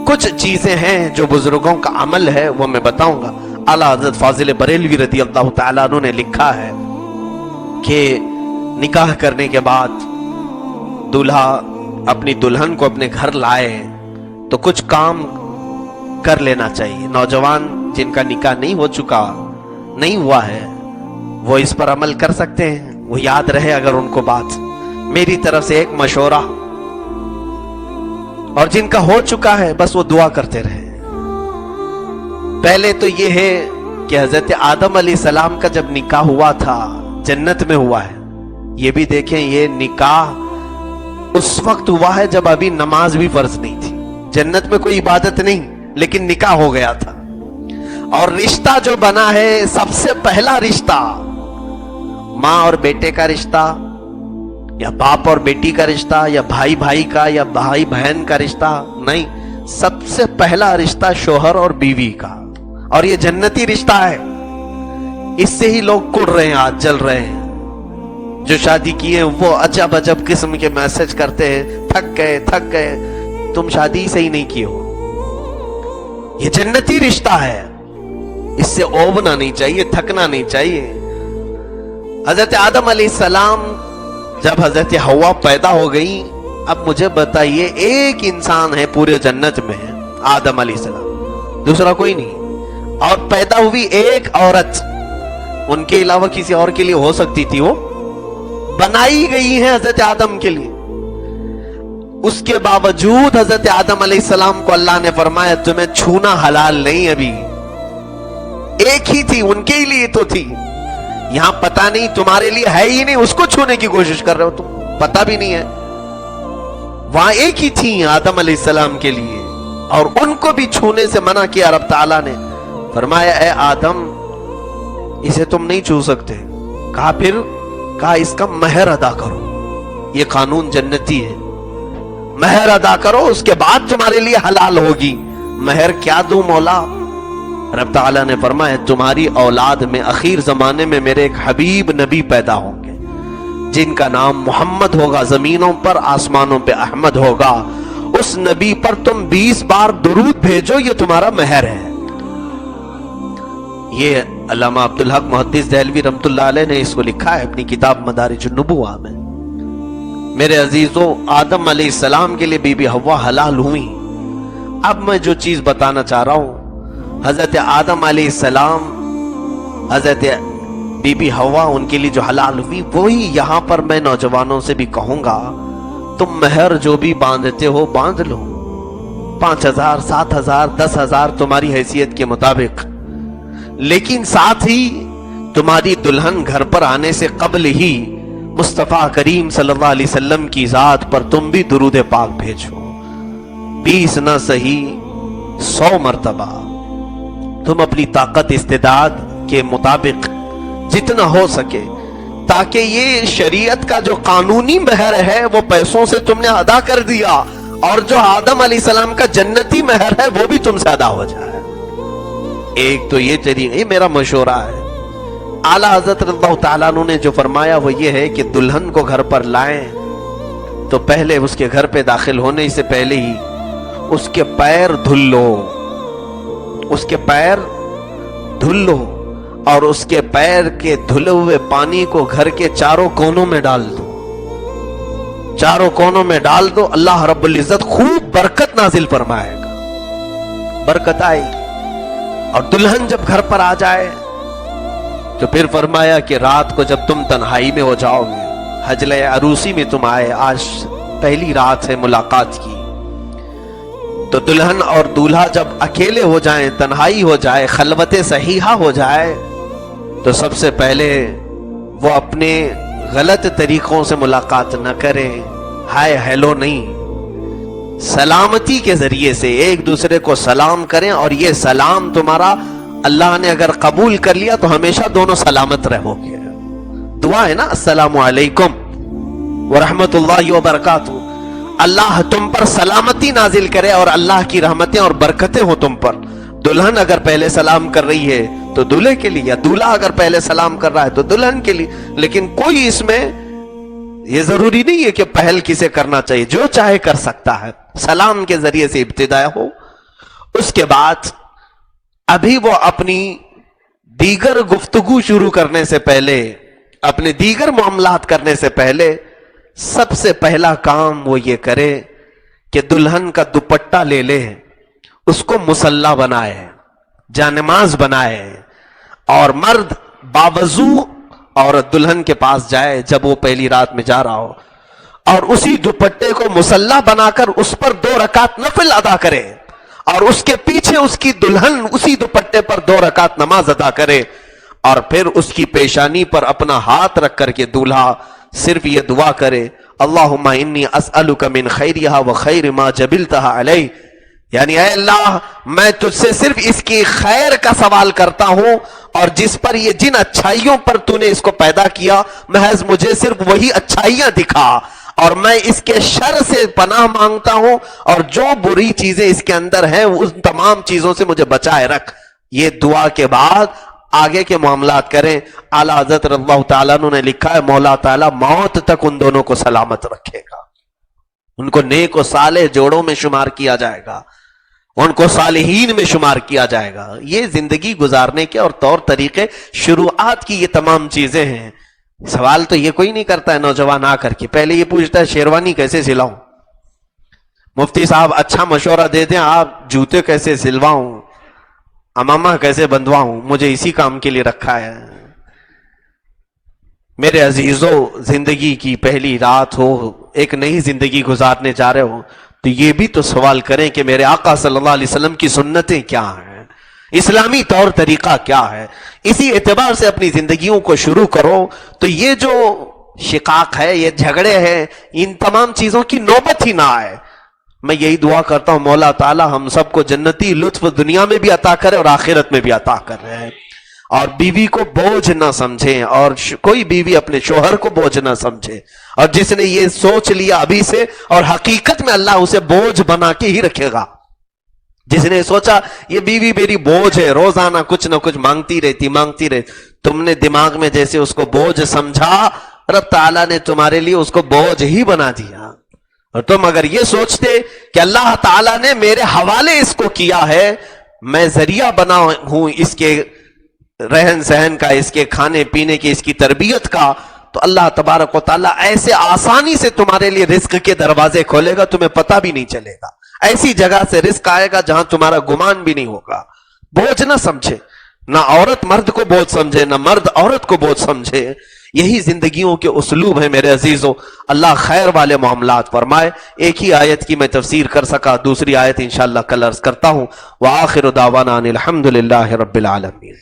کچھ چیزیں ہیں جو بزرگوں کا عمل ہے وہ میں بتاؤں گا۔ اعلیٰ حضرت فاضل بریلوی رضی اللہ تعالیٰ عنہ نے لکھا ہے کہ نکاح کرنے کے بعد دولہا اپنی دلہن کو اپنے گھر لائے تو کچھ کام کر لینا چاہیے۔ نوجوان جن کا نکاح نہیں ہو چکا، نہیں ہوا ہے، وہ اس پر عمل کر سکتے ہیں، وہ یاد رہے اگر ان کو بات۔ میری طرف سے ایک مشورہ، اور جن کا ہو چکا ہے بس وہ دعا کرتے رہے۔ پہلے تو یہ ہے کہ حضرت آدم علیہ السلام کا جب نکاح ہوا تھا جنت میں ہوا ہے، یہ بھی دیکھیں، یہ نکاح اس وقت ہوا ہے جب ابھی نماز بھی فرض نہیں تھی، جنت میں کوئی عبادت نہیں، لیکن نکاح ہو گیا تھا۔ اور رشتہ جو بنا ہے، سب سے پہلا رشتہ ماں اور بیٹے کا رشتہ، یا باپ اور بیٹی کا رشتہ، یا بھائی بھائی کا، یا بھائی بہن کا رشتہ نہیں، سب سے پہلا رشتہ شوہر اور بیوی کا، اور یہ جنتی رشتہ ہے۔ اس سے ہی لوگ کڑ رہے ہیں، آج جل رہے ہیں۔ جو شادی کیے وہ عجب عجب قسم کے میسج کرتے ہیں، تھک گئے، تم شادی ہی صحیح نہیں کی ہو۔ یہ جنتی رشتہ ہے، اس سے اوبنا نہیں چاہیے، تھکنا نہیں چاہیے۔ حضرت آدم علیہ السلام جب حضرت حوا پیدا ہو گئی، اب مجھے بتائیے ایک انسان ہے پورے جنت میں، آدم علیہ السلام، دوسرا کوئی نہیں، اور پیدا ہوئی ایک عورت، ان کے علاوہ کسی اور کے لیے ہو سکتی تھی؟ وہ بنائی گئی ہے حضرت آدم کے لیے۔ اس کے باوجود حضرت آدم علیہ السلام کو اللہ نے فرمایا تمہیں چھونا حلال نہیں، ابھی ایک ہی تھی، ان کے لیے تو تھی، یہاں پتہ نہیں تمہارے لیے ہے ہی نہیں، اس کو چھونے کی کوشش کر رہے ہو تم، پتہ بھی نہیں ہے۔ وہاں ایک ہی تھی آدم علیہ السلام کے لیے، اور ان کو بھی چھونے سے منع کیا۔ رب تعالیٰ نے فرمایا اے آدم اسے تم نہیں چھو سکتے۔ کہا پھر؟ کہا اس کا مہر ادا کرو، یہ قانون جنتی ہے، مہر ادا کرو، اس کے بعد تمہارے لیے حلال ہوگی۔ مہر کیا دوں مولا؟ رب تعالیٰ نے فرمایا تمہاری اولاد میں آخر زمانے میں میرے ایک حبیب نبی پیدا ہوں گے جن کا نام محمد ہوگا، زمینوں پر آسمانوں پہ احمد ہوگا، اس نبی پر تم 20 بار درود بھیجو، یہ تمہارا مہر ہے۔ یہ علامہ عبدالحق محدث دہلوی رحمۃ اللہ علیہ نے اس کو لکھا ہے اپنی کتاب مدارج النبوہ میں۔ میرے عزیزو، آدم علیہ السلام کے لیے بی بی حوا حلال ہوئی۔ اب میں جو چیز بتانا چاہ رہا ہوں، حضرت آدم علیہ السلام، حضرت بی بی حوا، ان کے لیے جو حلال ہوئی، وہی یہاں پر میں نوجوانوں سے بھی کہوں گا تم مہر جو بھی باندھتے ہو باندھ لو، 5000 7000 10,000 تمہاری حیثیت کے مطابق، لیکن ساتھ ہی تمہاری دلہن گھر پر آنے سے قبل ہی مصطفیٰ کریم صلی اللہ علیہ وسلم کی ذات پر تم بھی درود پاک بھیجو، 20 نہ صحیح 100 مرتبہ، تم اپنی طاقت استعداد کے مطابق جتنا ہو سکے، تاکہ یہ شریعت کا جو قانونی مہر ہے وہ پیسوں سے تم نے ادا کر دیا، اور جو آدم علیہ السلام کا جنتی مہر ہے وہ بھی تم سے ادا ہو جائے۔ ایک تو یہ طریقہ، یہ میرا مشورہ ہے۔ اعلیٰ حضرت رضی اللہ تعالیٰ عنہ نے جو فرمایا وہ یہ ہے کہ دلہن کو گھر پر لائیں تو پہلے اس کے گھر پہ داخل ہونے سے پہلے ہی اس کے پیر دھل لو، اس کے پیر دھل لو، اور اس کے پیر کے دھلے ہوئے پانی کو گھر کے چاروں کونوں میں ڈال دو، چاروں کونوں میں ڈال دو، اللہ رب العزت خوب برکت نازل فرمائے گا، برکت آئے گی۔ اور دلہن جب گھر پر آ جائے تو پھر فرمایا کہ رات کو جب تم تنہائی میں ہو جاؤ گے، حجلہ عروسی میں تم آئے، آج پہلی رات ہے ملاقات کی، تو دلہن اور دولہا جب اکیلے ہو جائیں، تنہائی ہو جائے، خلوت صحیحہ ہو جائے، تو سب سے پہلے وہ اپنے غلط طریقوں سے ملاقات نہ کریں، ہائے ہیلو نہیں، سلامتی کے ذریعے سے ایک دوسرے کو سلام کریں، اور یہ سلام تمہارا اللہ نے اگر قبول کر لیا تو ہمیشہ دونوں سلامت رہو گے۔ دعا ہے نا، السلام علیکم ورحمت اللہ وبرکاتہ، اللہ تم پر سلامتی نازل کرے اور اللہ کی رحمتیں اور برکتیں ہو تم پر۔ دلہن اگر پہلے سلام کر رہی ہے تو دولہے کے لیے، یا دولہا اگر پہلے سلام کر رہا ہے تو دلہن کے لیے، لیکن کوئی اس میں یہ ضروری نہیں ہے کہ پہل کسے کرنا چاہیے، جو چاہے کر سکتا ہے، سلام کے ذریعے سے ابتدا ہو، اس کے بعد ابھی وہ اپنی دیگر گفتگو شروع کرنے سے پہلے، اپنے دیگر معاملات کرنے سے پہلے سب سے پہلا کام وہ یہ کرے کہ دلہن کا دوپٹہ لے لے، اس کو مصلی بنائے، جانماز بنائے، اور مرد باوضو عورت دلہن کے پاس جائے جب وہ پہلی رات میں جا رہا ہو، اور اسی دوپٹے کو مصلی بنا کر اس پر 2 رکعت نفل ادا کرے، اور اس کے پیچھے اس کی دلہن اسی دوپٹے پر 2 رکعت نماز ادا کرے، اور پھر اس کی پیشانی پر اپنا ہاتھ رکھ کر کے دولہا صرف یہ دعا کرے، اللہم انی اسألک من خیرہا و خیر ما جبلتہا علیہ، یعنی اے اللہ میں تجھ سے صرف اس کی خیر کا سوال کرتا ہوں، اور جس پر یہ جن اچھائیوں پر تو نے اس کو پیدا کیا محض مجھے صرف وہی اچھائیاں دکھا، اور میں اس کے شر سے پناہ مانگتا ہوں، اور جو بری چیزیں اس کے اندر ہیں ان تمام چیزوں سے مجھے بچائے رکھ۔ یہ دعا کے بعد آگے کے معاملات کریں۔ اعلیٰ حضرت رضی اللہ تعالیٰ عنہ نے لکھا ہے مولا تعالیٰ موت تک ان دونوں کو سلامت رکھے گا، ان کو نیک و صالح جوڑوں میں شمار کیا جائے گا، ان کو صالحین میں شمار کیا جائے گا۔ یہ زندگی گزارنے کے اور طور طریقے شروعات کی یہ تمام چیزیں ہیں۔ سوال تو یہ کوئی نہیں کرتا ہے نوجوان آ کر کے، پہلے یہ پوچھتا ہے شیروانی کیسے سلاؤں، مفتی صاحب اچھا مشورہ دے دیں، آپ جوتے کیسے سلواؤں، امامہ کیسے بندواؤں، مجھے اسی کام کے لیے رکھا ہے۔ میرے عزیزوں، زندگی کی پہلی رات ہو، ایک نئی زندگی گزارنے جا رہے ہو، تو یہ بھی تو سوال کریں کہ میرے آقا صلی اللہ علیہ وسلم کی سنتیں کیا ہیں، اسلامی طور طریقہ کیا ہے، اسی اعتبار سے اپنی زندگیوں کو شروع کرو۔ تو یہ جو شقاق ہے، یہ جھگڑے ہیں، ان تمام چیزوں کی نوبت ہی نہ آئے۔ میں یہی دعا کرتا ہوں مولا تعالی ہم سب کو جنتی لطف دنیا میں بھی عطا کرے اور آخرت میں بھی عطا کر رہے ہیں، اور بیوی کو بوجھ نہ سمجھیں، اور کوئی بیوی اپنے شوہر کو بوجھ نہ سمجھے، اور جس نے یہ سوچ لیا ابھی سے، اور حقیقت میں اللہ اسے بوجھ بنا کے ہی رکھے گا۔ جس نے سوچا یہ بیوی میری بوجھ ہے، روزانہ کچھ نہ کچھ مانگتی رہتی، تم نے دماغ میں جیسے اس کو بوجھ سمجھا، رب تعالیٰ نے تمہارے لیے اس کو بوجھ ہی بنا دیا۔ اور تم اگر یہ سوچتے کہ اللہ تعالیٰ نے میرے حوالے اس کو کیا ہے، میں ذریعہ بنا ہوں اس کے رہن سہن کا، اس کے کھانے پینے کی، اس کی تربیت کا، تو اللہ تبارک و تعالیٰ ایسے آسانی سے تمہارے لیے رزق کے دروازے کھولے گا، تمہیں پتہ بھی نہیں چلے گا۔ ایسی جگہ سے رزق آئے گا جہاں تمہارا گمان بھی نہیں ہوگا۔ بوجھ نہ سمجھے، نہ عورت مرد کو بوجھ سمجھے، نہ مرد عورت کو بوجھ سمجھے۔ یہی زندگیوں کے اسلوب ہیں میرے عزیزوں۔ اللہ خیر والے معاملات فرمائے۔ ایک ہی آیت کی میں تفسیر کر سکا، دوسری آیت انشاءاللہ کل عرض کرتا ہوں۔ وآخر دعوانا ان الحمد للہ رب العالمین۔